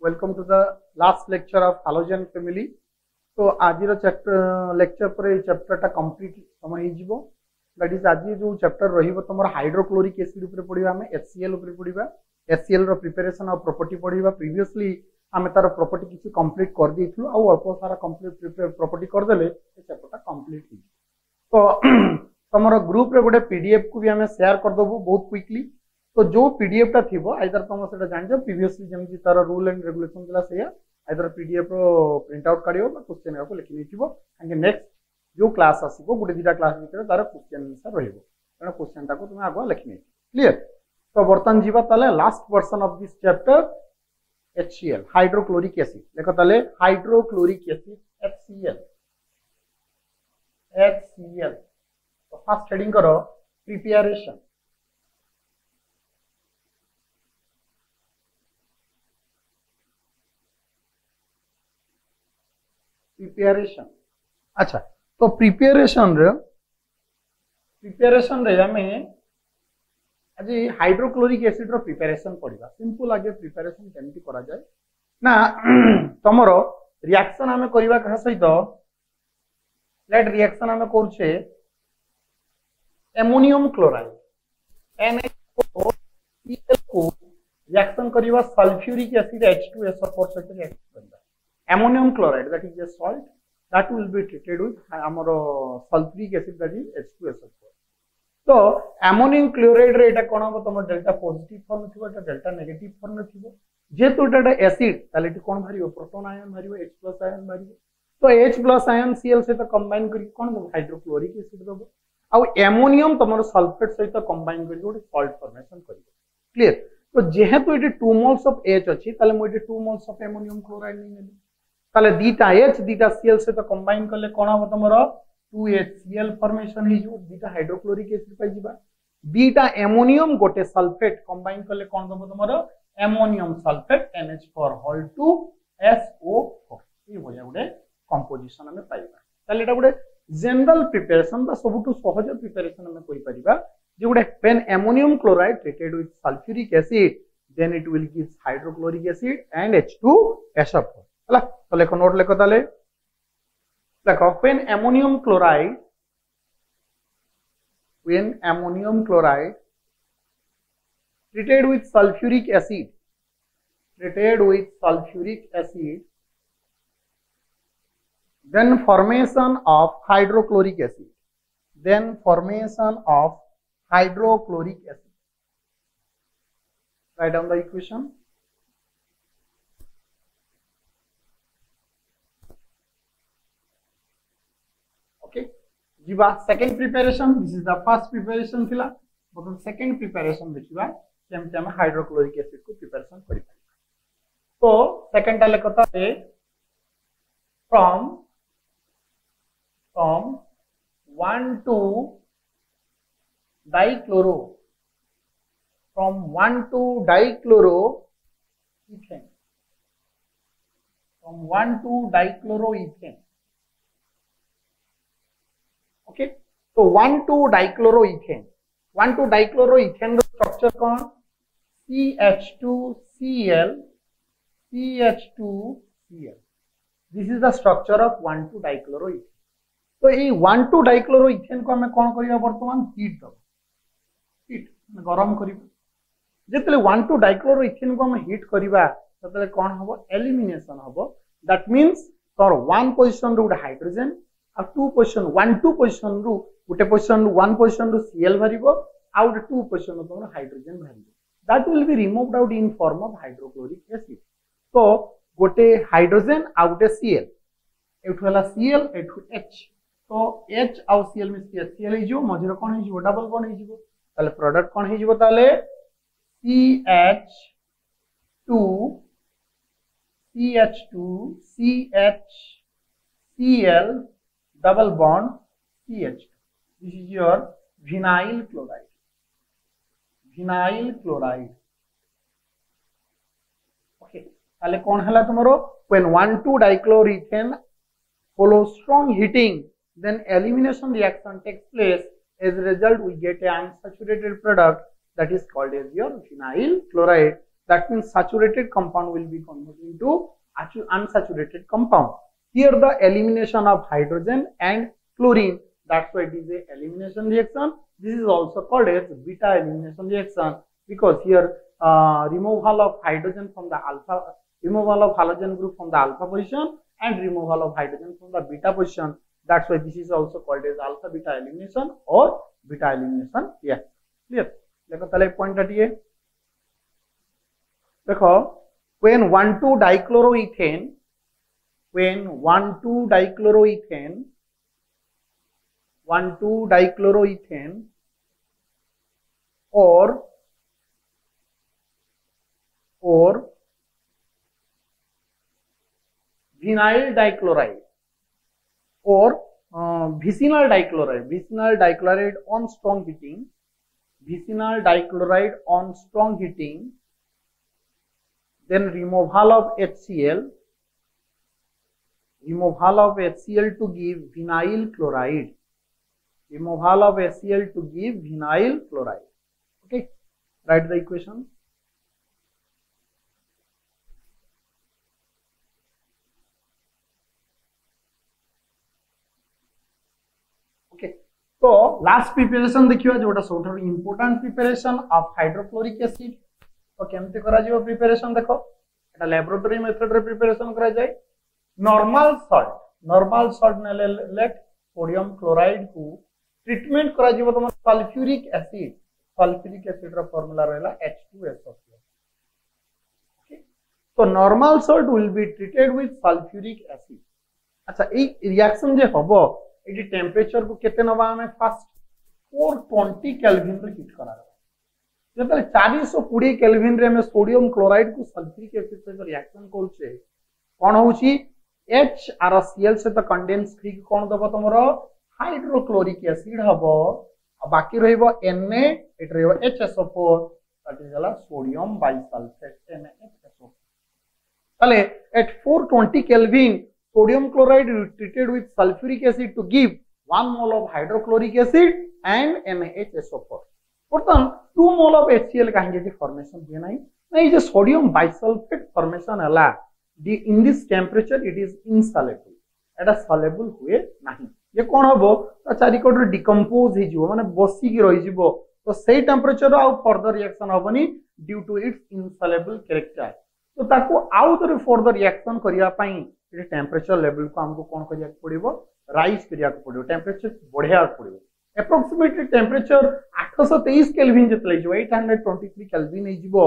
Welcome to the last lecture of halogen family. तो आज chapter lecture पर chapter टा कंप्लीट समय हो दैट इज आज जो चैप्टर रहिबो तमर हाइड्रोक्लोरिक एसिड ऊपर पढिबा हमें HCl ऊपर पढिबा HCl रो प्रिपरेशन और प्रॉपर्टी पढिबा प्रीवियसली हमें तार प्रॉपर्टी किसी कंप्लीट कर देइथलु आ अल्प सारा कंप्लीट प्रॉपर्टी कर देले ए चैप्टर टा कंप्लीट हो तो तमर ग्रुप रे गोटे पीडीएफ को भी हमें शेयर कर दबो बहुत क्विकली तो जो पीडीएफ टा थिबो आइदर तुम सेटा जान जो प्रीवियसली जेमति तार रूल एंड रेगुलेशन दिला सेया either PDF or print out काढियो बा क्वेश्चन को लिखि निथिबो काहे नेक्स्ट जो क्लास आसीबो गुटे दिटा क्लास भीतर तार क्वेश्चन आंसर रहइबो कारण क्वेश्चन टा को तुम आगो लिखि नै क्लियर तो बर्तन जीवा ताले last version of this chapter HCl hydrochloric acid देखो ताले हाइड्रोक्लोरिक एसिड HCl तो फर्स्ट हेडिंग करो प्रिपरेशन प्रिपरेशन अच्छा तो प्रिपरेशन रे हमें आज हाइड्रोक्लोरिक एसिड रो प्रिपरेशन पड़िबा सिंपल आगे प्रिपरेशन केमती करा जाय ना तमरो रिएक्शन हमें करबा कहा सहित लेट रिएक्शन हमें करछे एमोनियम क्लोराइड NaCl को रिएक्शन करबा सल्फ्यूरिक एसिड H2SO4 सहित रिएक्ट करबा ammonium chloride that is a salt that will be treated with amaro sulfuric acid that is H2SO4 तो ammonium chloride रे एटा कोन हो तम डेल्टा पॉजिटिव फॉर्म थिबो एटा डेल्टा नेगेटिव फॉर्म थिबो जेतु एटा एसिड ताले एटी कोन भारियो proton ion भारियो H+ ion भारियो तो H+ ion Cl से तो कंबाइन करी कोन दो हाइड्रोक्लोरिक एसिड दबो आ एमोनियम तमरो सल्फेट सहित कंबाइन करी गोटे सॉल्ट फॉर्मेशन करियो क्लियर तो जेहेतु एटी 2 मोल्स ऑफ H अछि ताले मो eighty 2 moles of ammonium chloride नै नेली ताले दीटा H दीटा Cl से तो कंबाइन करले कोन हो तमरो 2HCl फॉर्मेशन हे जो दीटा हाइड्रोक्लोरिक एसिड पाइ जिबा दीटा एमोनियम गोटे सल्फेट कंबाइन करले कोन दबो तमरो एमोनियम सल्फेट NH4 होल 2 SO4 ई भलिया गुडे कंपोजिशन हमें पाइबा ताले एटा गुडे जनरल प्रिपरेशन बा सबुटु सहज प्रिपरेशन हमें कोइ परिबा जे गुडे when ammonium chloride treated with sulphuric acid then it will give hydrochloric acid and H2SO4 हला तो लेखो नोट लेखो ताले देखो when ammonium chloride treated with sulfuric acid then formation of hydrochloric acid write down the equation जीवा second preparation this is the first preparation थिला but second preparation देखिबा केमते हम hydrochloric acid को preparation करि पारिबा तो second ता लेखता है from 1 to dichloro ethane okay तो 1 to dichloroethane रो स्ट्रक्चर कौन CH2Cl this is the structure of 1 to dichloroethane तो ये 1 to dichloroethane को हमें कौन करिया वर्तमान हीट गरम करिबा जेतले 1 to dichloroethane को हम हीट करिबा ततले कौन हबो एलिमिनेशन हबो दैट मींस तोर 1 पोजीशन रो हाइड्रोजन और 2 पोजीशन 1 2 पोजीशन रो गुटे पोजीशन 1 पोजीशन रो Cl भरिबो आउट 2 पोजीशन रो हाइड्रोजन भरिबो that will be removed out in form of hydrochloric acid तो गोटे हाइड्रोजन आउटे Cl एठु हला Cl एठु H तो H आउ Cl में Cl हे जो मझिर कोन हे जो डबल बॉन्ड हे जो ताले प्रोडक्ट कोन हे जो ताले CH2Cl double bond CH2 this is your vinyl chloride okay ताले कौन हला तुमरो when 1 to dichloroethane follows strong heating then elimination reaction takes place. As a result, we get an unsaturated product that is called as your vinyl chloride. that means saturated compound will be converted into unsaturated compound. Here the elimination of hydrogen and chlorine, that's why it is a elimination reaction. This is also called as beta elimination reaction, because here removal of hydrogen from the removal of halogen group from the alpha position and removal of hydrogen from the beta position. That's why this is also called as alpha beta elimination or beta elimination reaction. Clear? देखो तले point हटिए. देखो when 1,2-dichloroethane, when 1,2-dichloroethane or vinyl dichloride or vicinal dichloride on strong heating, then removal of HCl to give vinyl chloride. Okay, write the equation. Okay, so last preparation देखियो जोटा सबठारु important preparation of hydrochloric acid. तो केमते करा जिवो preparation देखो एटा laboratory method रे preparation करा जाय. Normal salt ने लेट सोडियम क्लोराइड को ट्रीटमेंट करा जिवो तम सल्फ्यूरिक एसिड रो फार्मूला रहला H2SO4. ओके, तो normal salt will be treated with sulphuric acid. अच्छा ए रिएक्शन जे हबो एटी टेंपरेचर को केते नबा हमें फर्स्ट 420 केल्विन रे हीट करा. जब 420 केल्विन रे में सोडियम क्लोराइड को सल्फ्यूरिक एसिड से रिएक्शन करछे कोन होउची H आर Cl से तो कंडेंस फ्री कोन दबो तमरो हाइड्रोक्लोरिक एसिड हबो आ बाकी रहइबो Na एट रहइबो HSO4 दैट इज ला सोडियम बाइसल्फेट NaHSO4. तले at 420 kelvin sodium chloride is treated with sulfuric acid to give 1 mole of hydrochloric acid and NaHSO4. बर्तमान 2 mole of HCl कहीं formation दिए नहीं नहीं जो sodium bisulfate formation हला in this temperature it is insoluble. Etah soluble हुए नहीं. ये कौन हबो तो चारिकोट रे डिकम्पोज हे जिवो माने बसी की रहि जिवो तो सही टेंपरेचर आउ फर्दर रिएक्शन हबनी due to its insoluble character. तो ताको आउ तरे फर्दर रिएक्शन करिया पई ये टेंपरेचर लेवल को हमको कोन करिया पड़िबो राइज करिया पड़िबो टेंपरेचर बढ़िया पड़िबो. एप्रोक्सीमेटली टेंपरेचर 823 केल्विन जतले जो 823 केल्विन हे जिवो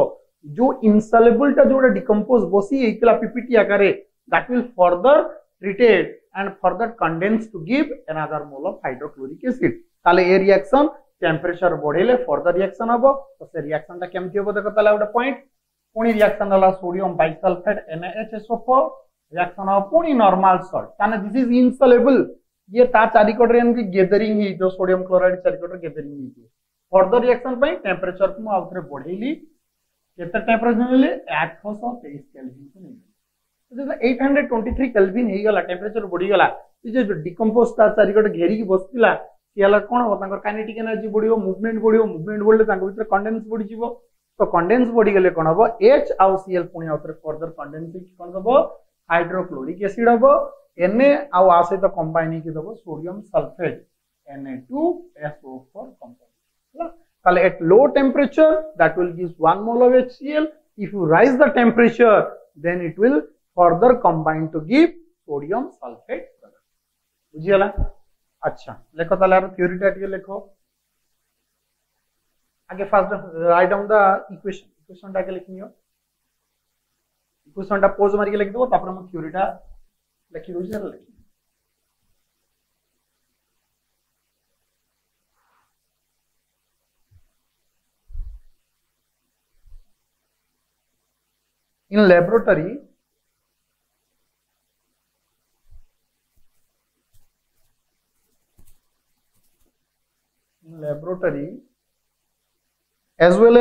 जो इनसॉल्युबल ता जोडा डिकम्पोज बसी हेतला पीपीटी आकारे that will further treated and further condense to give another mole of hydrochloric acid. ताले ए रिएक्शन टेंपरेचर बढ़ेले फर्दर रिएक्शन हबो तो से रिएक्शन ता केमति हबो देखो ताले गोटे पॉइंट पुनी रिएक्शन हला सोडियम बाइसल्फेट NaHSO4 रिएक्शन हो पुनी नॉर्मल सॉल्ट ताने दिस इज इनसॉल्युबल. ये ता चारि कोटरे एमकी गैदरिंग ही जो सोडियम क्लोराइड चारि कोटरे गैदरिंग ही फर्दर रिएक्शन पई टेंपरेचर को आउथरे बढ़ेली केते टेंपरेचर मिले 823 केल्विन को नहीं. तो 823 केल्विन हे गला टेंपरेचर बढ़ी गला जे डिकम्पोज ता चारिकट घेरी की बसतिला सियाला कोन हो तांकर काइनेटिक एनर्जी बढ़ियो मूवमेंट बढ़ले तांको भीतर कंडेंस बढ़ी जीवो. तो कंडेंस बढ़ी गेले कोन हबो H आउ Cl पुनी आउथरे फर्दर कंडेंस कोन हबो हाइड्रोक्लोरिक एसिड हबो Na आउ आ सहित कंबाइन हे कि दबो सोडियम सल्फेट Na2SO4 कंपाउंड. ताले at low temperature that will give 1 mole of HCl. If you raise the temperature then it will further combine to give sodium sulfate product. बुझियला. अच्छा लेखो ताले आरो theory टा टिके लेखो आगे first write down the equation टा के लिखियो इक्वेशन टा पोज मारी के लिख दो तापर हम थ्योरी टा लिखि दो जरा लिखि. In laboratory as well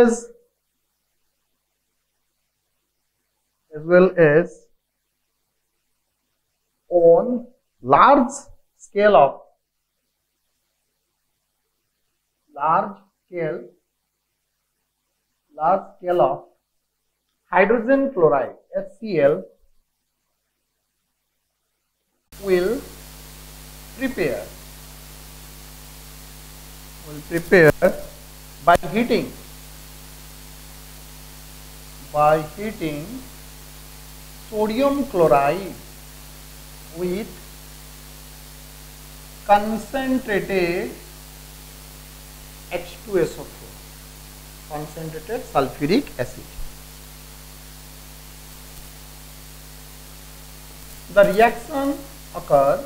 as on large scale of hydrogen chloride HCl will prepare by heating sodium chloride with concentrated H2SO4, concentrated sulfuric acid. The reaction occurs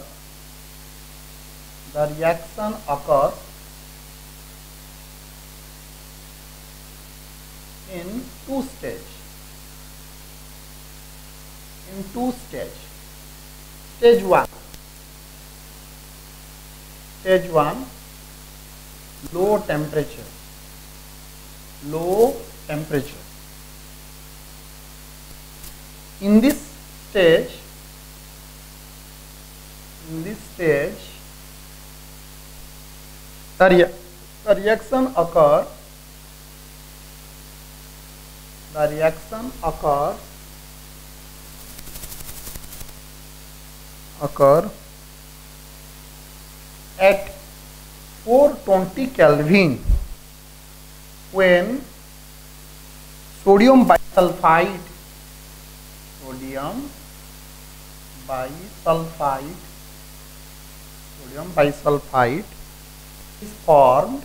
in two stages. Stage 1, low temperature. In this stage, the reaction occurs at 420 Kelvin when sodium bisulfite is formed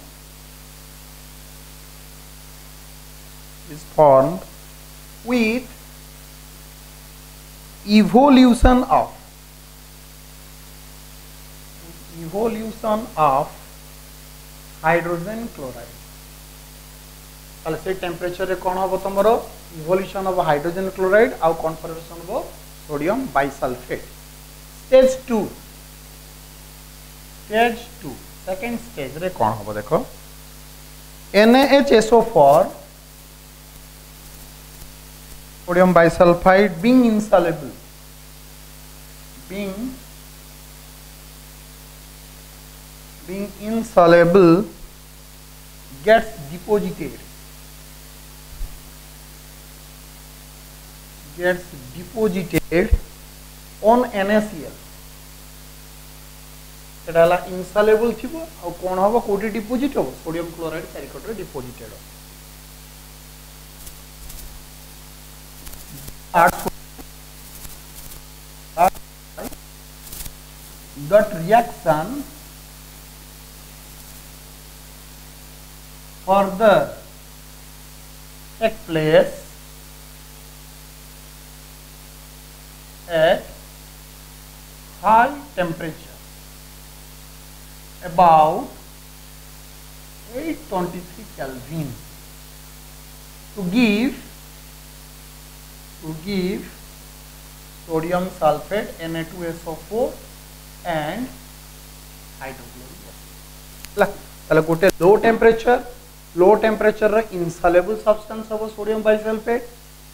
with evolution of hydrogen chloride. ताले से temperature रे कोन होबो तमरो evolution of hydrogen chloride आउ confirmation of sodium bisulphate. Stage 2 second stage रे कोन होबो देखो NaHSO4 sodium bisulfite being insoluble gets deposited on NaCl. एटा हला insoluble थिबो आ कोन होबो कोठी डिपोजिट होबो सोडियम क्लोराइड चारिकट रे डिपोजिटेड हो. That reaction further take place at high temperature about 823 Kelvin to give sodium sulfate Na2SO4 and hydrochloric acid. ताले गोटे low temperature रे इनसॉल्युबल सब्सटेंस हो सोडियम बाइसल्फेट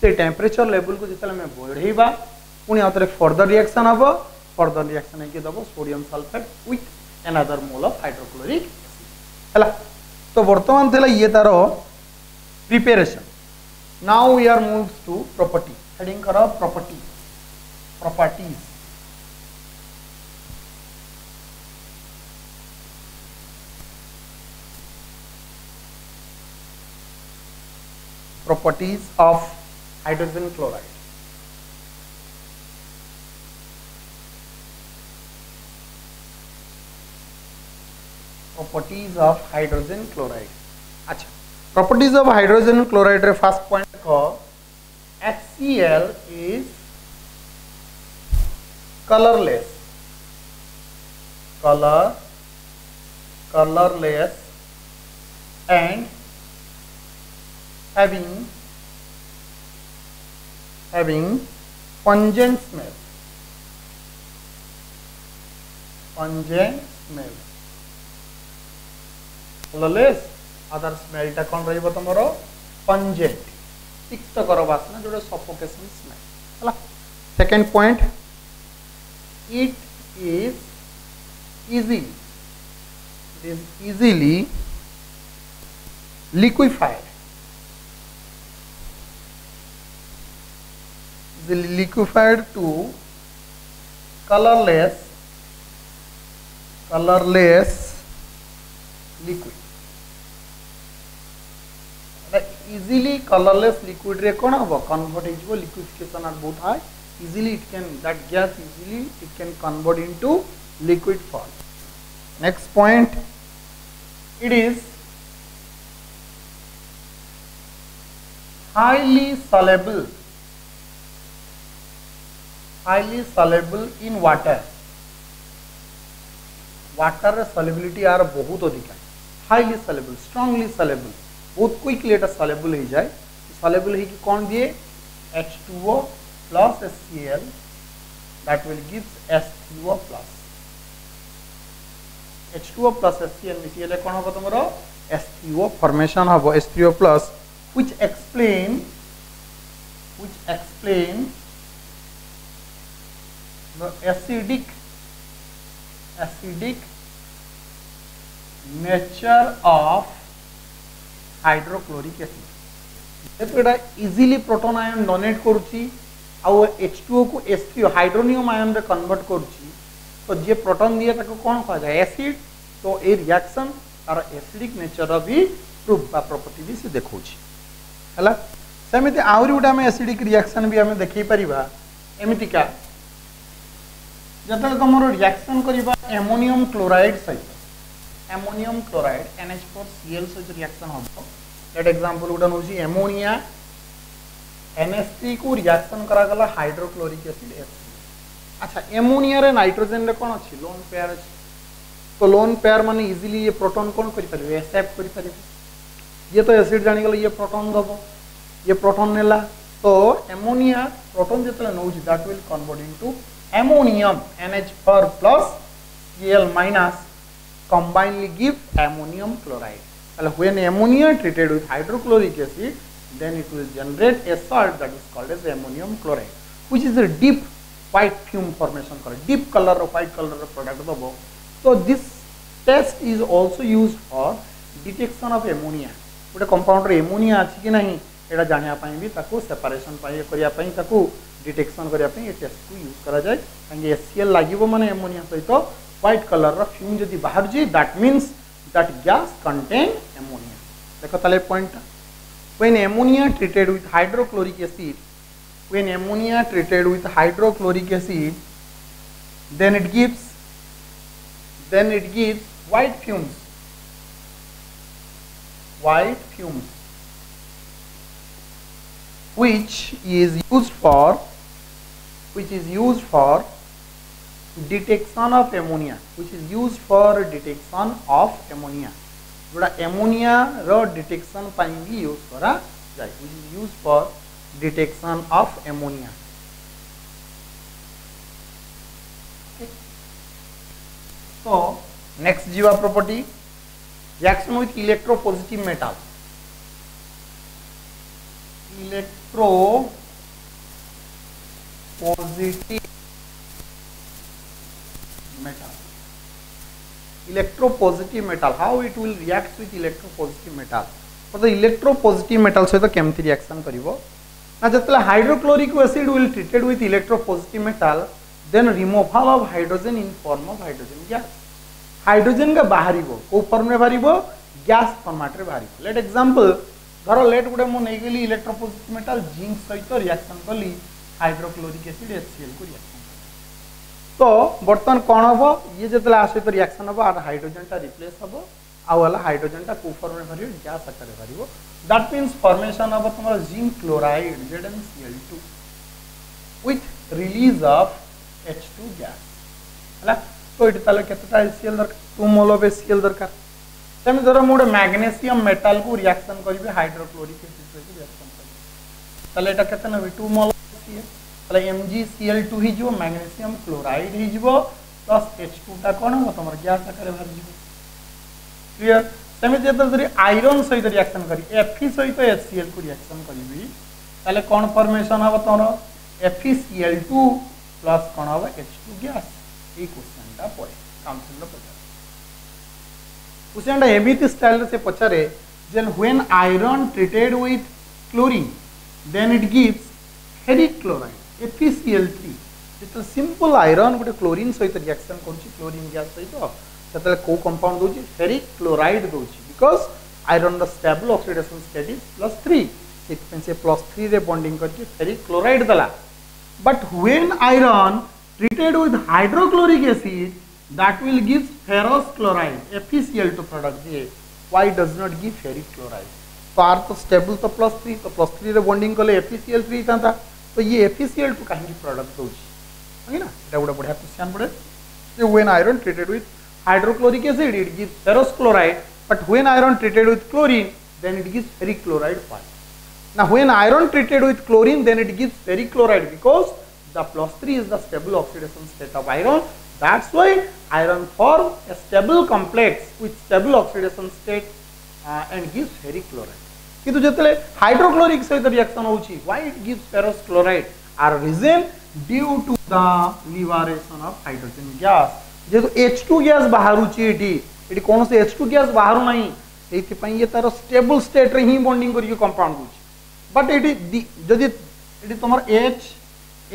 से टेम्परेचर लेवल को जितले में बढ़ेबा पुनी आतरे फर्दर रिएक्शन है कि दबो sodium sulphate with another mole of hydrochloric acid हला. तो वर्तमान थला ये तारो preparation. Now we are moves to property. Heading करो properties. Properties of hydrogen chloride. अच्छा, properties of hydrogen chloride रे फर्स्ट पॉइंट को HCl is colorless and having pungent smell. Colorless, other smell टा कौन रही बता मरो pungent, तिक्त करो वासना जोड़े suffocation smell. हला. Second point, it is easily liquefied is liquefied to colorless liquid. Easily colorless liquid रे कौन हम convert हो liquefaction are both high. Easily it can, that gas easily it can convert into liquid form. Next point, it is highly soluble in water. Water solubility are बहुत अधिक है. Highly soluble, strongly soluble, बहुत quickly एटा soluble हो जाए. Soluble है कि कौन दिए H2O plus HCl, that will give H2O plus. H2O plus HCl मिसिले कौन होगा तुम्हारा H3O formation होगा H3O plus, which explain the acidic nature of hydrochloric acid. Etah easily proton ion donate करूची आउ H2O को H3O हाइड्रोनियम आयन रे convert करूची. तो जे प्रोटॉन दिए ताको कोन कहा जाय एसिड. तो ए रिएक्शन तार एसिडिक नेचर भी प्रूफ बा प्रॉपर्टी भी से देखौची हला. सेमिति आउरी उडा में एसिडिक रिएक्शन भी हमें देखै परिबा. एमिति का जतल तमरो रिएक्शन करिबा एमोनियम क्लोराइड सहित एमोनियम क्लोराइड NH4Cl सहित रिएक्शन होबो. दैट एग्जांपल उडा होची एमोनिया NH3 को रिएक्शन करा गला हाइड्रोक्लोरिक एसिड HCl. अच्छा एमोनिया रे नाइट्रोजन रे कोन अछि लोन पेयर अछि. तो लोन पेयर माने इजीली ये प्रोटॉन कोन करि परिबे एक्सेप्ट करि परिबे. ये तो एसिड जानि गला ये प्रोटॉन दबो ये प्रोटॉन नेला. तो एमोनिया प्रोटॉन जतले नउछि that will convert into ammonium NH4 plus Cl minus combinedly give ammonium chloride. When ammonia treated with hydrochloric acid, then it will generate a salt that is called as ammonium chloride, which is a deep white fume formation, deep color of white color of product of above. So this test is also used for detection of ammonia. But compound ammonia अछि कि नहीं एटा जानिया पई भी ताको separation पई करिया पई ताको डिटेक्शन करिया पई ए टेस्ट को यूज करा जाय. कांगे HCl लागिवो माने एमोनिया सहित व्हाइट कलर रो फ्यूम जदी बाहर जी that means that gas contain ammonia. देखो ताले point when ammonia treated with hydrochloric acid then it gives white fumes which is used for detection of ammonia, जोड़ा एमोनिया रो detection पाई भी use करा जाय, which is used for detection of ammonia. So next जीवा property, reaction with electropositive metal. Electropositive metal, how it will react with electropositive metal. For the electropositive metal सहित केमती reaction करिवो ना जतले hydrochloric acid will treated with electropositive metal, then removal of hydrogen in form of hydrogen gas. Hydrogen का बाहरिबो को form रे बाहरिबो gas format रे बाहरिबो. Late example धरो late गुडे मो नै गेली इलेक्ट्रोपोजिटिव मेटल जिंक सहित रिएक्शन कली हाइड्रोक्लोरिक एसिड HCl को रिएक्शन. तो बर्तन कोन हबो ये जतले आसे तो रिएक्शन हबो आर हाइड्रोजन टा रिप्लेस हबो आ वाला हाइड्रोजन टा को फॉर्म रे बाहरिबो गैस आकार रे बाहरिबो. दैट मींस फॉर्मेशन ऑफ तुम्हारा zinc chloride ZnCl2 with release of H2 gas हला. तो इट ताले केतटा HCl दरकार 2 मोल ऑफ HCl दरकार. तमे धरो मोडे मैग्नीशियम मेटल को रिएक्शन करिवे हाइड्रोक्लोरिक एसिड से रिएक्शन करिवे ताले एटा केतना वे 2 मोल HCl ताले MgCl2 ही जो मैग्नीशियम क्लोराइड ही जो प्लस H2 टा कोन हो तमर गैस आकार बाहर जीवो. क्लियर. तमे जेतर धरि आयरन सहित रिएक्शन करी Fe सहित HCl को रिएक्शन करिवी ताले कोन फॉर्मेशन हबो तमरो FeCl2 प्लस कोन हबो H2 गैस. ए क्वेश्चन टा परे काउंसिल रो पचारे क्वेश्चन टा एमिति स्टाइल से पचारे then when iron treated with chlorine then it gives ferric chloride. FeCl3 जो सिंपल आयरन गोटे क्लोरीन सहित रिएक्शन करुच्ची क्लोरीन गैस सहित से कौ कंपाउंड दूसरी फेरिक क्लोराइड दूसरी बिकॉज आयरन रो स्टेबल ऑक्सीडेशन स्टेट इज +3 से +3 रे बॉन्डिंग करके फेरिक क्लोराइड दला but when iron treated with hydrochloric acid that will give ferrous chloride FeCl2 product दिए why does not give ferric chloride तो are तो stable तो +3 तो +3 रे बॉन्डिंग कले FeCl3 था तो ये FeCl2 कहीं प्रोडक्ट दूसरी है ना এটা ଗୋଟେ ବଢିଆ क्वेश्चन पड़े so when iron treated with hydrochloric acid it gives ferrous chloride but when iron treated with chlorine then it gives ferric chloride why now when iron treated with chlorine then it gives ferric chloride because the +3 is the stable oxidation state of iron that's why iron form a stable complex with stable oxidation state and gives ferric chloride किंतु जेतले hydrochloric सहित reaction होची why it gives ferrous chloride are reason due to the liberation of hydrogen gas जेतो H2 gas बाहरुची eighty कोन से H2 gas Bahru नाही एथि पई ये तार स्टेबल स्टेट रे ही बॉन्डिंग करियो कंपाउंड होची बट एटी जदि एटी तमर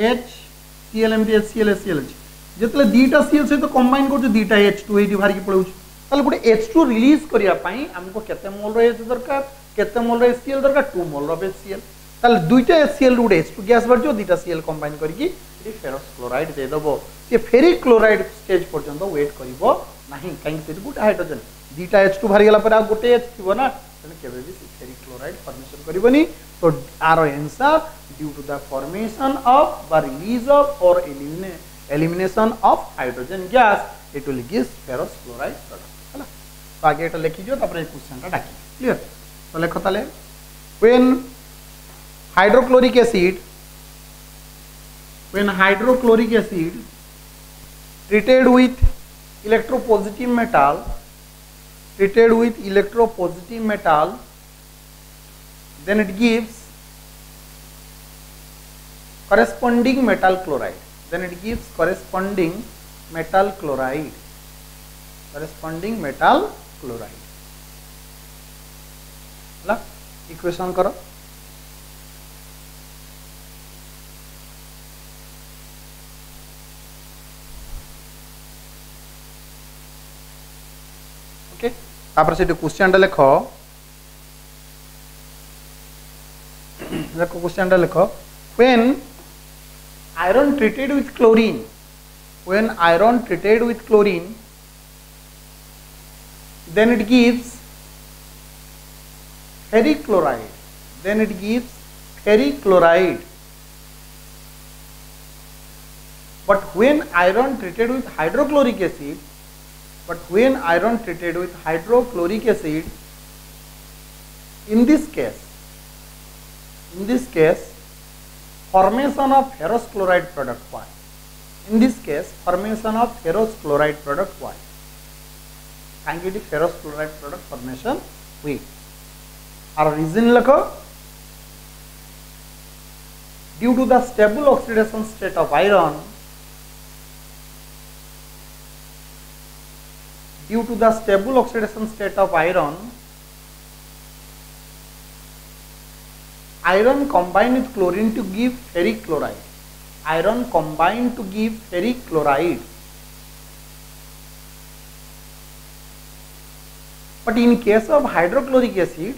HCl एमटी HCl HCl जेतले दीटा Cl से तो कंबाइन करछ दीटा H2 एटी बाहर की पळौछ ताले गोटे H2 रिलीज करिया पई हमको केते मोल रो H दरकार केते मोल रो HCl दरकार 2 मोल रो HCl ताले दुईटा HCl गोटे H2 गैस भरजो दीटा Cl कंबाइन करकी एटी फेरस क्लोराइड दे दबो से फेरिक क्लोराइड स्टेज पर्यंत वेट करिवो नाही काई से गुड हाइड्रोजन दीटा H2 भर गेला पर आ गोटे H थिबो ना तने केबे भी फेरिक क्लोराइड फॉर्मेशन करिवोनी तो our answer due to the formation of the release of और elimination of hydrogen gas it will give ferrous chloride product हैला तो आगे एटा लिखि दियो तापर ए क्वेश्चन टा डाकी क्लियर तो लेखो ताले when hydrochloric acid treated with electropositive metal then it gives corresponding metal chloride La equation करो ओके तापर से क्वेश्चन टा लिखो क्वेश्चन टा लिखो when iron treated with chlorine then it gives ferric chloride but when iron treated with hydrochloric acid in this case formation of ferrous chloride product why Kange ferrous chloride product formation हुई और reason लखो due to the stable oxidation state of iron iron combined with chlorine to give ferric chloride but in case of hydrochloric acid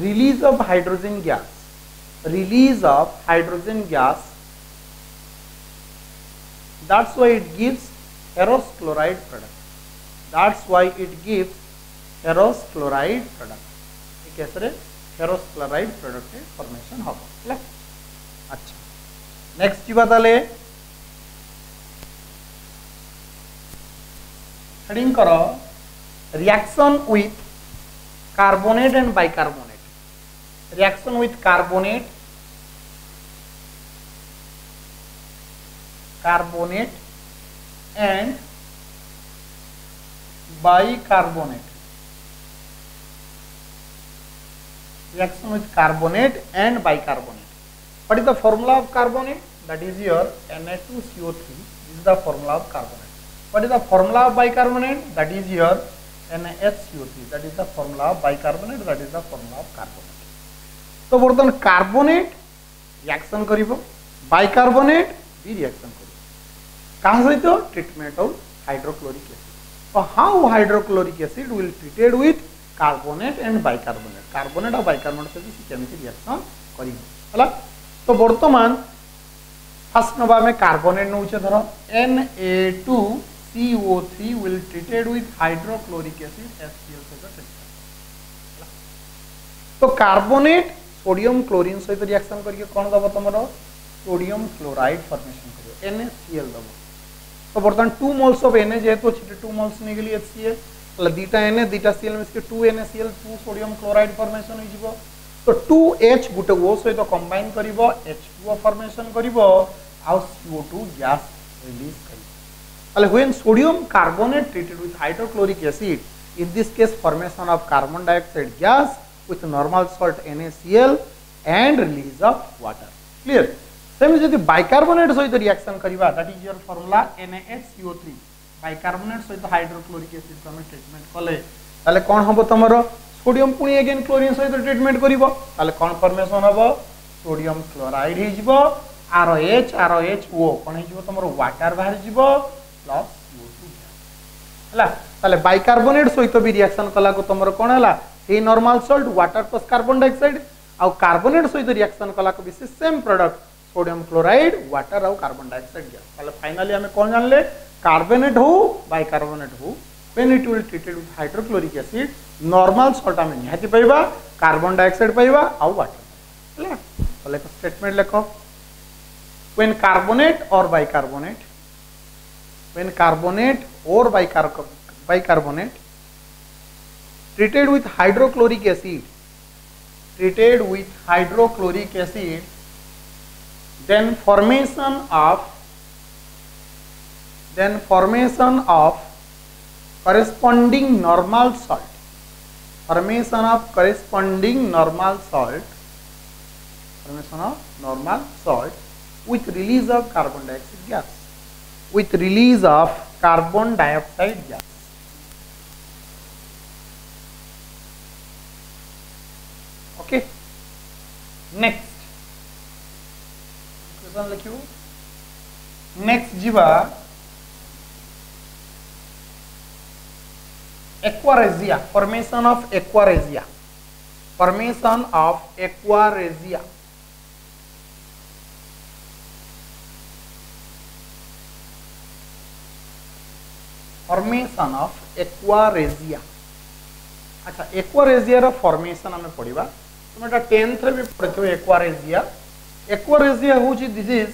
release of hydrogen gas that's why it gives ferrous chloride product कैसे ferrous chloride product formation हम अच्छा next जी बताले heading करो reaction with carbonate and bicarbonate and bicarbonate reaction with carbonate and bicarbonate. What is the formula of carbonate? That is your Na2CO3. This is the formula of carbonate. What is the formula of bicarbonate? That is your NaHCO3, that is the formula of bicarbonate, that is the formula of carbonate. तो बर्तमान carbonate reaction करिवो, bicarbonate भी reaction करिवो कहाँ सहित treatment of hydrochloric acid. So how hydrochloric acid will treated with carbonate and bicarbonate, carbonate और bicarbonate सहित chemical reaction करिवो हला. तो बर्तमान फर्स्ट नबा में कार्बोनेट नउचे धरो Na2CO3 will treated with hydrochloric acid HCl सहित ट्रीट. तो कार्बोनेट सोडियम क्लोरीन सहित रिएक्शन करके कौन दबो तमरो सोडियम क्लोराइड फॉर्मेशन करियो NaCl दबो. तो बर्तमान 2 मोल्स ऑफ Na जेहेतु छिटे 2 मोल्स ने गेली HCl मतलब दीटा Na दीटा Cl में इसके 2 NaCl 2 सोडियम क्लोराइड फॉर्मेशन हो जिवो. तो 2H गुटे O सहित कंबाइन करिवो H2O फॉर्मेशन करिवो आ CO2 गैस रिलीज करिवो. Well, when sodium carbonate treated with hydrochloric acid, in this case formation of carbon dioxide gas with normal salt NaCl and release of water. Clear? Same जदि bicarbonate सहित reaction करिवा, that is your formula NaHCO3. Bicarbonate सहित hydrochloric acid को treatment कले, ताले कौन हबो तमरो sodium पुणी again chlorine सहित ट्रीटमेंट करिवो, ताले कौन फॉर्मेशन हबो सोडियम क्लोराइड हे जिवो ROH कौन हे जिवो तमरो वाटर बाहर जिवो प्लस CO2 हला. ताले बाइकार्बोनेट सहित भी रिएक्शन कला को तमरो कोन हला हे normal salt water plus carbon dioxide आ कार्बोनेट सहित रिएक्शन कला को भी same product sodium chloride water और कार्बन डाइऑक्साइड गैस. ताले फाइनली हमें कोन जानले कार्बोनेट हो बाइकार्बोनेट हो when it will treated with hydrochloric acid normal salt हमें निहाती पाइबा कार्बन डाइऑक्साइड पाइबा और वाटर हला. ताले को स्टेटमेंट लिखो when carbonate or bicarbonate treated with hydrochloric acid then formation of corresponding normal salt with release of carbon dioxide gas. Okay. Next. Question लिखियो. Next जीवा aquaresia. Formation of aquaresia. Formation of aquaresia. अच्छा aqua regia रा formation हमें पढ़िबा. तुम एटा 10th रे भी पढ़िथो एक्वारेजिया. एक्वारेजिया होची दिस इज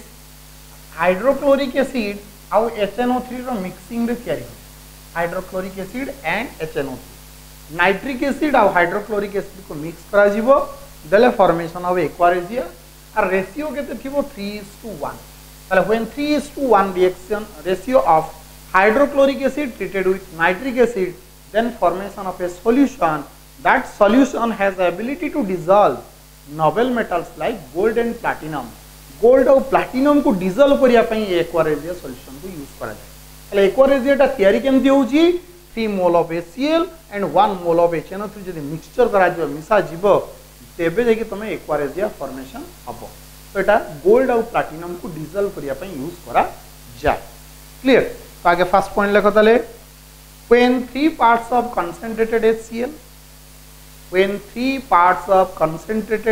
हाइड्रोक्लोरिक एसिड आउ HNO3 रो मिक्सिंग रे तयारी हो. Hydrochloric acid and HNO3 nitric acid आउ हाइड्रोक्लोरिक एसिड को मिक्स करा जिवो देले फॉर्मेशन ऑफ एक्वारेजिया. आ रेशियो केते थिबो 3:1. ताले when 3:1 reaction ratio of hydrochloric acid treated with nitric acid, then formation of a solution. That solution has the ability to dissolve noble metals like gold and platinum. Gold और platinum को dissolve करिया पई aquaresia solution को use करा जाय. तले aquaresia टा तयारी केमती होची 3 mole of HCl and 1 mole of HNO3 जदि मिक्सचर करा जिवो मिसा जिवो तेबे जेकी तमे aquaresia फॉर्मेशन हबो. तो एटा गोल्ड और platinum को dissolve करिया पई यूज करा जाय. क्लियर? तो आगे फर्स्ट पॉइंट लिखो तले when 3 parts of concentrated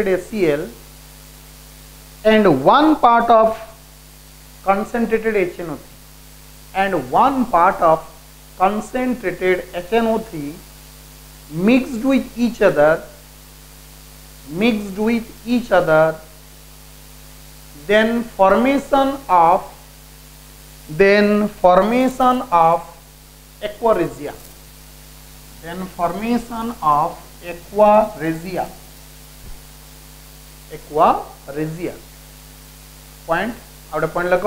HCl and 1 part of concentrated HNO3 and 1 part of concentrated HNO3 mixed with each other then formation of aquaresia. Point out a point like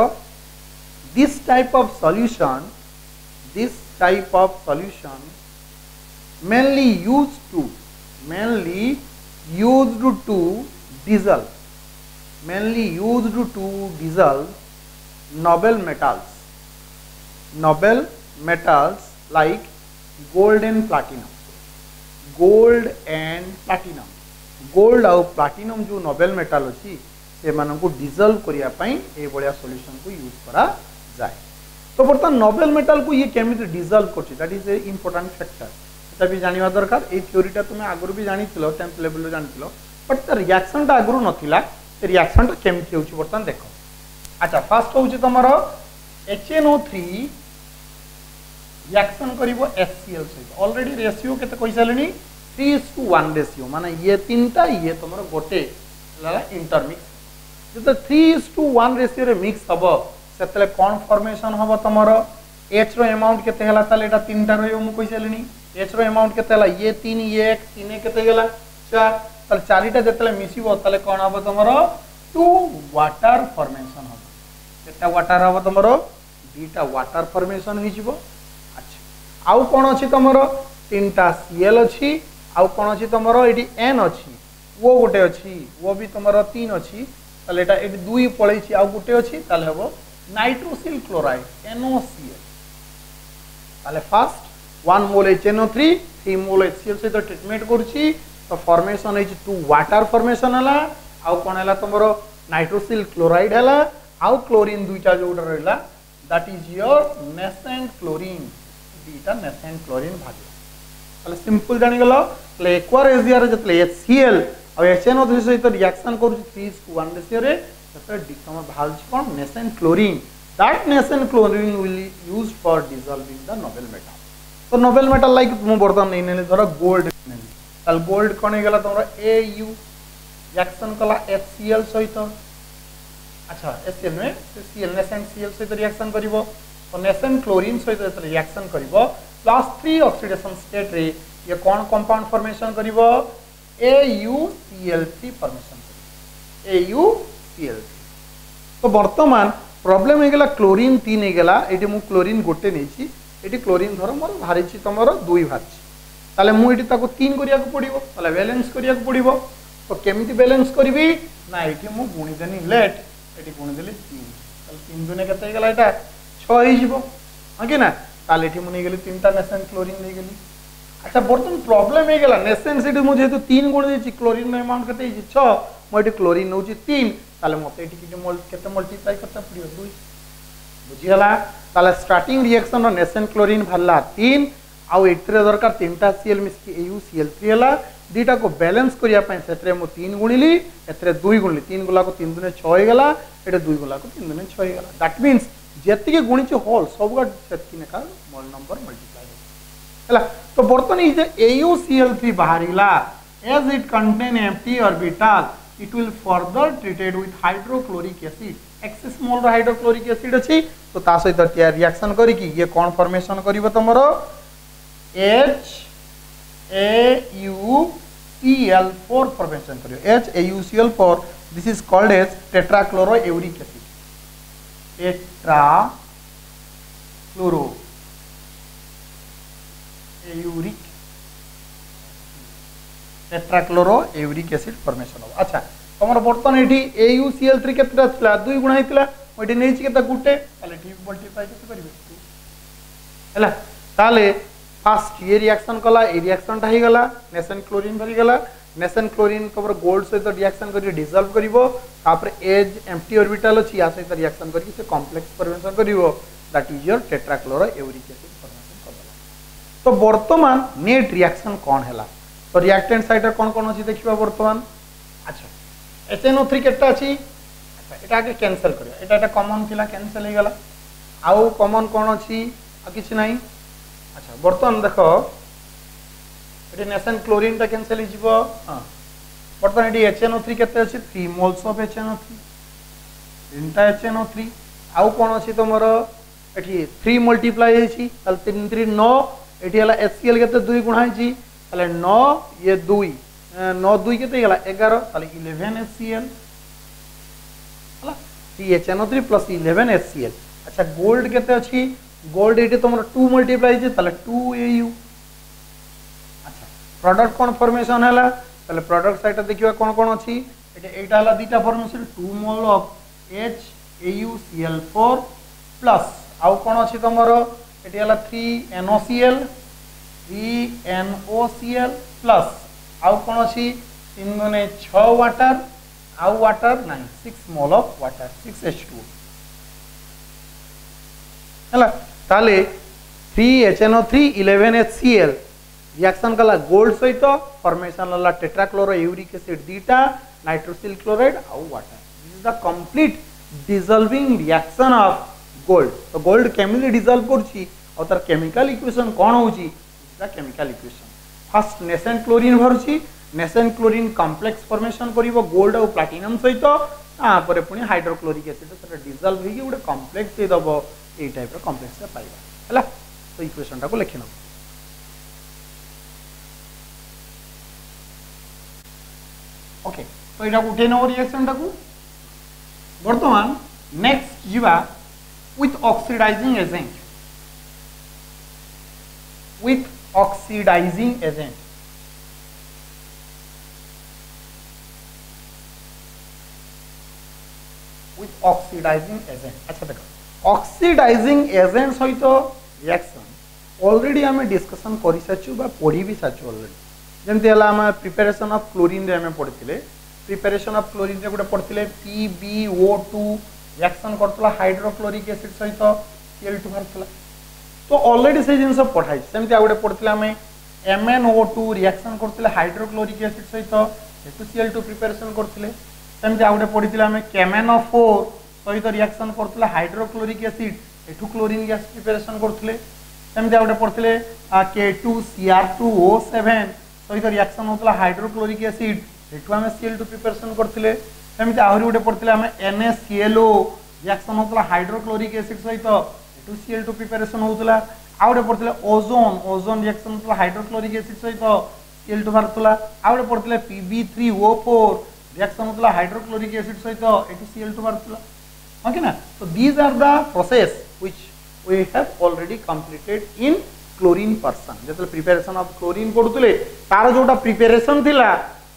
this type of solution mainly used to dissolve noble metals like gold and platinum gold आउ platinum जो Nobel metal अच्छी से मानक dissolved करने ये solution को use करा जाए। तो बर्तमान नोबेल मेटाल को ये केमिति डिजल्व करछि that is a important factor एटा भी जानिबा दरकार। ए थ्योरीटा तुम आगु भी जानिथिलो 10th लेवल रो जानिथिलो बट त रिएक्शन टा आगु नथिला रिएक्शन टा केमिति होछि बर्तमान देखो। अच्छा फर्स्ट होछि तमरो HNO3 रिएक्शन करिवो HCl सहित ऑलरेडी रेशियो केते कहि सालेनी 3:1 रेशियो माने ये तीनटा ये तमरो गोटे इंटरमिक्स जब 3:1 रेशियो रे मिक्स हबो सेतले कोन फॉर्मेशन हबो तमरो H रो अमाउंट केते हला ताले एटा तीनटा रहियो मु कहि सालेनी H रो अमाउंट केते हला ये 3 ये 1 3 केते गेला 4 ताले चारिटा जेतले मिसिबो ताले कोन हबो तमरो 2 वाटर फॉर्मेशन हबो केटा वाटर हबो तमरो दुटा वाटर फॉर्मेशन हि जिवो। अच्छा आउ कोन अछि तमरो तीनटा Cl अछि आउ कोन अछि तमरो एडी N अछि वो गोटे अछि वो भी तमरो 3 अछि ताले एटा एडी 2 पळै छि आउ गोटे अछि ताले हबो नाइट्रोसिल क्लोराइड NOCl ताले फर्स्ट 1 मोल HNO3 3 मोल HCl से तो ट्रीटमेंट करछि तो फॉर्मेशन है 2 वाटर फॉर्मेशन हला आउ कोन हला तमरो नाइट्रोसिल क्लोराइड हला आउ क्लोरीन दुईटा जोडा रहला that is your nascent chlorine दुईटा नेसेंट क्लोरीन भाग ताले सिंपल जानि गेलो ताले एक्वार एरिया रे जतले HCl और HNO3 सहित रिएक्शन करूछि 3:1 रेशियो रे तते डिकम भाल छि कोन nascent chlorine that nascent chlorine will used for dissolving the noble metal. तो नोबेल मेटल लाइक तुम बर्तमान नहीं नेले धरो गोल्ड ताल गोल्ड कोन हे गेला तमरो AU रिएक्शन कला HCl सहित अच्छा HCl में Cl नेसेंट Cl सहित रिएक्शन करिवो तो नेसेंट क्लोरीन सहित रिएक्शन करिवो +3 ऑक्सीडेशन स्टेट रे ये कोन कंपाउंड फॉर्मेशन करिवो AuCl3 फॉर्मेशन करिवो AuCl3। तो वर्तमान प्रॉब्लम हे गेला क्लोरीन 3 हे गेला एटी मु क्लोरीन गोटे नेछि एटी क्लोरीन धरो मोर भारी छि तमरो 2 भारी ताले मु एटी ताको 3 करिया को पड़िबो ताले बैलेंस करिया को पड़िबो तो केमिति बैलेंस करबी ना एटी मु गुणी देनी लेट एटी गुणी देली 3 ताले 3 दुने केते हे गेला एटा 6 हे जिवो हां कि ना ताले एटी मु नै गेली 3टा नेसेंट क्लोरीन नै गेली। अच्छा बर्तमान प्रॉब्लम हे गेला नेसेंट सिटी मु जेतु 3 गुण देछि क्लोरीन नो अमाउंट केते हे 6 मु एटी क्लोरीन नउछि 3 ताले मते एटी केते मल्टीप्लाई करता पड़ियो 2 बुझी हला ताले स्टार्टिंग रिएक्शन रो नेसेंट क्लोरीन भरला 3 आउ एटरे दरकार 3टा Cl मिसकी AuCl3 हला दुटा को बैलेंस करिया पय सेतरे मु 3 गुणिली एतरे 2 गुणिली 3 गुला को 3 दुने 6 हे गेला एटे 2 गुला को 3 दुने 6 हे गेला दैट मींस जेति के गुणिच होल सब का सेतकी ने का मोल नंबर मल्टीप्लाई हला। तो बर्तन ई जे AuCl3 बाहरिला as it contain empty orbital it will further treated with hydrochloric acid excess mole रो हाइड्रोक्लोरिक एसिड अछि तो ता सहित त्या रिएक्शन करी कि ये कोन फॉर्मेशन करिवो तमरो HAUCl4 फॉर्मेशन करियो HAUCl4 this is called as tetrachloroauric acid tetrachloroauric acid formation हो। अच्छा तमरो बर्तन एठी AuCl3 केतरा थिला 2 गुणा हितला ओटी नेछि केता गुटे ताले ठी मल्टीप्लाई केते करिवे हला ताले फर्स्ट ये रिएक्शन कला ए रिएक्शन ता ही गला नेसेंट क्लोरीन भरी गला नेसेंट क्लोरीन कवर गोल्ड सहित रिएक्शन करी डिसॉल्व करिवो तापर एज एम्प्टी ऑर्बिटल अछि या सहित रिएक्शन करी से कॉम्प्लेक्स फॉर्मेशन करिवो that is your tetrachloroauric acid formation करला। तो वर्तमान नेट रिएक्शन कोन हला तो रिएक्टेंट साइड रे कोन कोन अछि देखिबा वर्तमान। अच्छा HNO3 केटा अछि अच्छा एटा आगे कैंसिल करियो एटा कॉमन थिला कैंसिल हे गला आउ कॉमन कोन अछि आ किछ नाही। अच्छा बर्तमान देखो एटी नेसेंट क्लोरीन ता कैंसिल हिजिबो हां बर्तमान एटी HNO3 केते अछि 3 मोल्स ऑफ HNO3 तीनटा HNO3 आउ कोन अछि तमरो एटी 3 मल्टीप्लाई हेछि ताल 3 3 9 एटी हला HCl केते 2 गुणा हेछि ताले 9 ये 2 9 2 केते गेला 11 ताले 11 HCl हला 3 HNO3 प्लस 11 HCl। अच्छा गोल्ड केते अछि गोल्ड एटी तमरो 2 मल्टीप्लाई जे ताले 2 AU। अच्छा प्रोडक्ट कोन फॉर्मेशन हला ताले प्रोडक्ट साइड देखिबा कोन कोन अछि एटा एटा हला दुटा formation 2 mole of HAUCl4 plus आउ कोन अछि तमरो एटी हला 3 NOCl 3NOCl प्लस आउ कौन अच्छी 3 गुणे 6 वाटर आउ वाटर नहीं 6 मोल ऑफ वाटर 6H2 है ताले 3HNO3 11HCl रिएक्शन कला गोल्ड सहित फॉर्मेशन ला टेट्राक्लोरो यूरिक एसिड दीटा नाइट्रोसिल क्लोराइड आउ water this is the complete dissolving reaction of gold तो गोल्ड केमिकली डिसॉल्व करछि और तार केमिकल इक्वेशन कोन होछि the chemical equation first nascent chlorine भरछि नेसेंट क्लोरीन कॉम्प्लेक्स फॉर्मेशन करिवो गोल्ड और प्लैटिनम सहित तापर पुनी हाइड्रोक्लोरिक एसिड सेटा डिसॉल्व होई गुडे कॉम्प्लेक्स दे दबो ए टाइप रो कॉम्प्लेक्स पाइबा हला तो इक्वेशन टा को लिखि न ओके तो एटा उठे न रिएक्शन टा को वर्तमान नेक्स्ट जीवा with oxidizing agent with oxidizing agent with oxidizing agent अच्छा देखो oxidizing agent सहित रिएक्शन ऑलरेडी हमें डिस्कशन करि साचु बा पढी भी साचु ऑलरेडी जेमते हला हम प्रिपरेशन ऑफ क्लोरीन रे हमें पढिथिले प्रिपरेशन ऑफ क्लोरीन रे गुडे पढिथिले PbO2 reaction Kartala hydrochloric acid सहित Cl2 बाहरतला तो ऑलरेडी से जिंस पठाई सेमति आ गुडे पढिथिले हमें MnO2 रिएक्शन करतले हाइड्रोक्लोरिक एसिड सहित Cl2 प्रिपरेशन करतले सेमति आ गुडे पढिथिले हमें KMnO4 सहित रिएक्शन करतले हाइड्रोक्लोरिक एसिड एठु क्लोरीन गैस प्रिपरेशन करतले सेमति आ गुडे पढिथिले K2Cr2O7 सहित रिएक्शन होतला हाइड्रोक्लोरिक एसिड एठु हमें Cl2 प्रिपरेशन करतले सेमति आहुरी गुटे पड़थिले हमें NaClO रिएक्शन होतला हाइड्रोक्लोरिक एसिड सहित एटू Cl2 प्रिपरेशन होतला आउटे पड़थिले ओजोन रिएक्शन होतला हाइड्रोक्लोरिक एसिड सहित Cl2 भारतला आउटे पड़थिले Pb3O4 रिएक्शन होतला हाइड्रोक्लोरिक एसिड सहित एटू Cl2 भारतला ओके ना तो these are the process which we have already completed in chlorine portion जेतले प्रिपरेशन ऑफ क्लोरीन पडुतले तार जोटा प्रिपरेशन थिला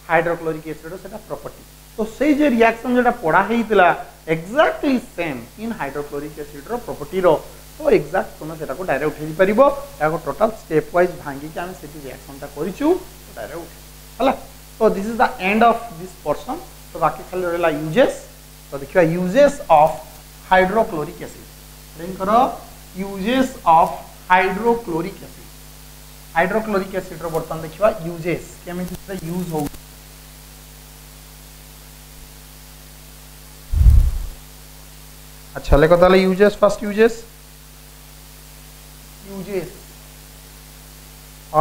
हाइड्रोक्लोरिक एसिड सेटा प्रॉपर्टी तो से जे रिएक्शन जेटा पढ़ा हेतिला exactly same in hydrochloric acid रो प्रॉपर्टी रो तो एक्जेक्ट तुम सेटा को डायरेक्ट उठेई परिबो ताको टोटल स्टेप वाइज भांगी के हम सेटी रिएक्शन ता करिचु डायरेक्ट उठे हला तो this is the end of this portion तो बाकी खाली रहला यूजेस तो देखिबा uses of hydrochloric acid then करो uses of hydrochloric acid hydrochloric acid रो बर्तन देखिबा यूजेस केमिकल यूज हो अच्छा लेको ताले uses first uses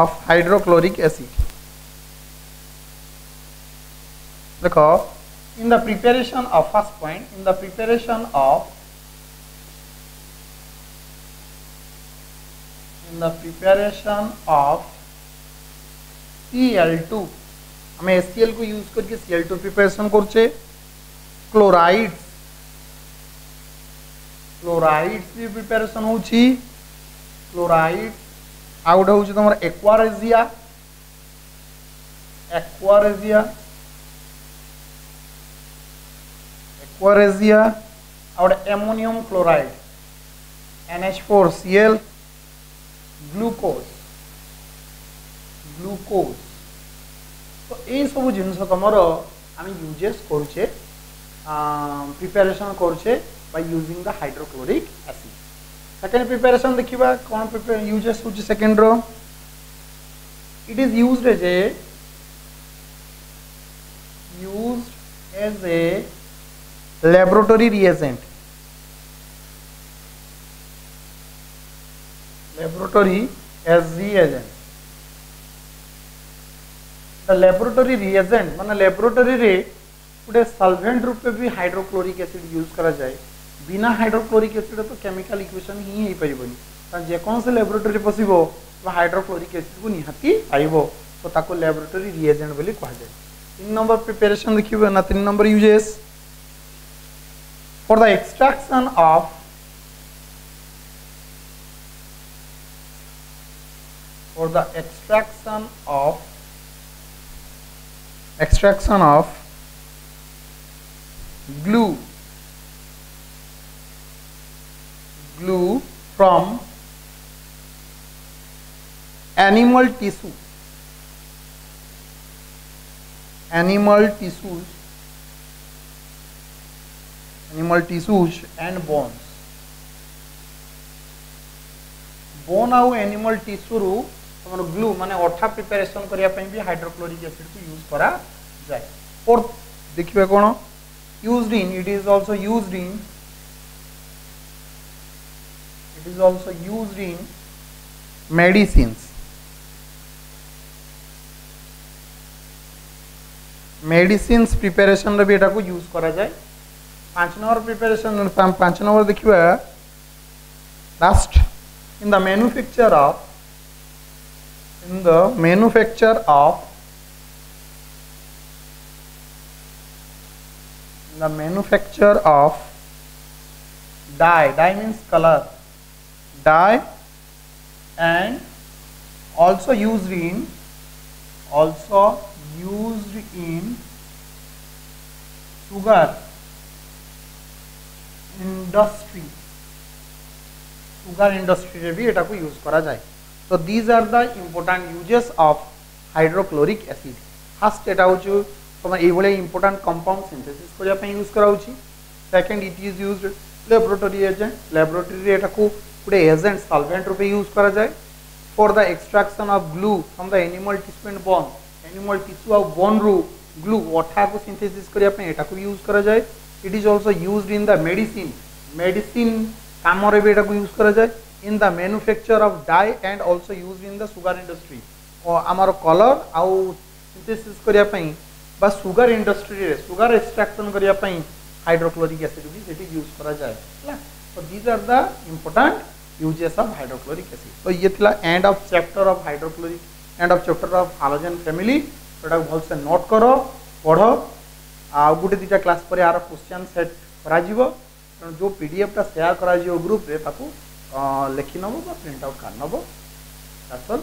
of hydrochloric acid देखो in the preparation of first point in the preparation of Cl2 हमें HCl को यूज करके Cl2 प्रिपरेशन करछे क्लोराइड्स भी प्रिपरेशन होची क्लोराइड आउट होची तमर aqua regia out ammonium chloride NH4Cl glucose तो ये सब जिनस तमर आम यूजेस करुचे प्रिपरेशन करुचे by using the hydrochloric acid second preparation देखिबा कोन प्रिपेयर यूजेस होची सेकंड रो it is used as a laboratory reagent the laboratory reagent माने laboratory रे गोटे सॉल्वेंट रूप में भी हाइड्रोक्लोरिक एसिड यूज करा जाए बिना हाइड्रोक्लोरिक एसिड तो केमिकल इक्वेशन ही हो पारिबनी जेकोन से लैबोरेटरी पसिबो हाइड्रोक्लोरिक एसिड को निहाती आइबो तो ताको लैबोरेटरी रिएजेंट बोली कहा जाए 3 नंबर प्रिपरेशन देखिबो ना 3 number uses for the extraction of glue from animal tissue, animal tissues and bones. Bone आउ एनिमल टिश्यू रु हमर ग्लू माने अठा प्रिपरेशन करिया पई भी हाइड्रोक्लोरिक एसिड को यूज करा जाय। फोर्थ देखिबे कोन used in, it is also used in medicines preparation रे भी एटा को यूज करा जाय। 5 नंबर प्रिपरेशन 5 नंबर देखिबा last in the manufacture of dye means color, dye, and also used in sugar industry, sugar industry रे भी एटा को यूज करा जाए। तो these are the important uses of hydrochloric acid. First एटा होछु तम ए भले इम्पोर्टेंट कंपाउंड सिंथेसिस करिया पे यूज करा होछि। Second it is used laboratory agent, laboratory रे एटा को पुरे एजेंट सॉल्वेंट रूपे यूज करा जाए। For the extraction of glue from the animal tissue and bone, animal tissue और बोन रू ग्लू अठा को सिंथेसिस करिया पे एटा को यूज करा जाए। It is also used in the medicine काम रे भी एटा को यूज करा जाए। In the manufacture of dye and also used in the sugar industry, और आमार कलर आउ सिंथेसिस करिया पई बा सुगर इंडस्ट्री रे सुगर एक्सट्रैक्शन करिया पई हाइड्रोक्लोरिक एसिड भी सेठी यूज करा जाए। हला तो these are the important uses of hydrochloric acid. तो ये थिला end of chapter of hydrochloric, end of chapter of halogen family. एटा भल से नोट करो, पढ़ो, आ गुटे दिटा क्लास पर यार क्वेश्चन सेट करा जीवो। जो पीडीएफ टा शेयर करा जीवो ग्रुप रे ताको लिखि नबो बा प्रिंट आउट कर नबो। That's all.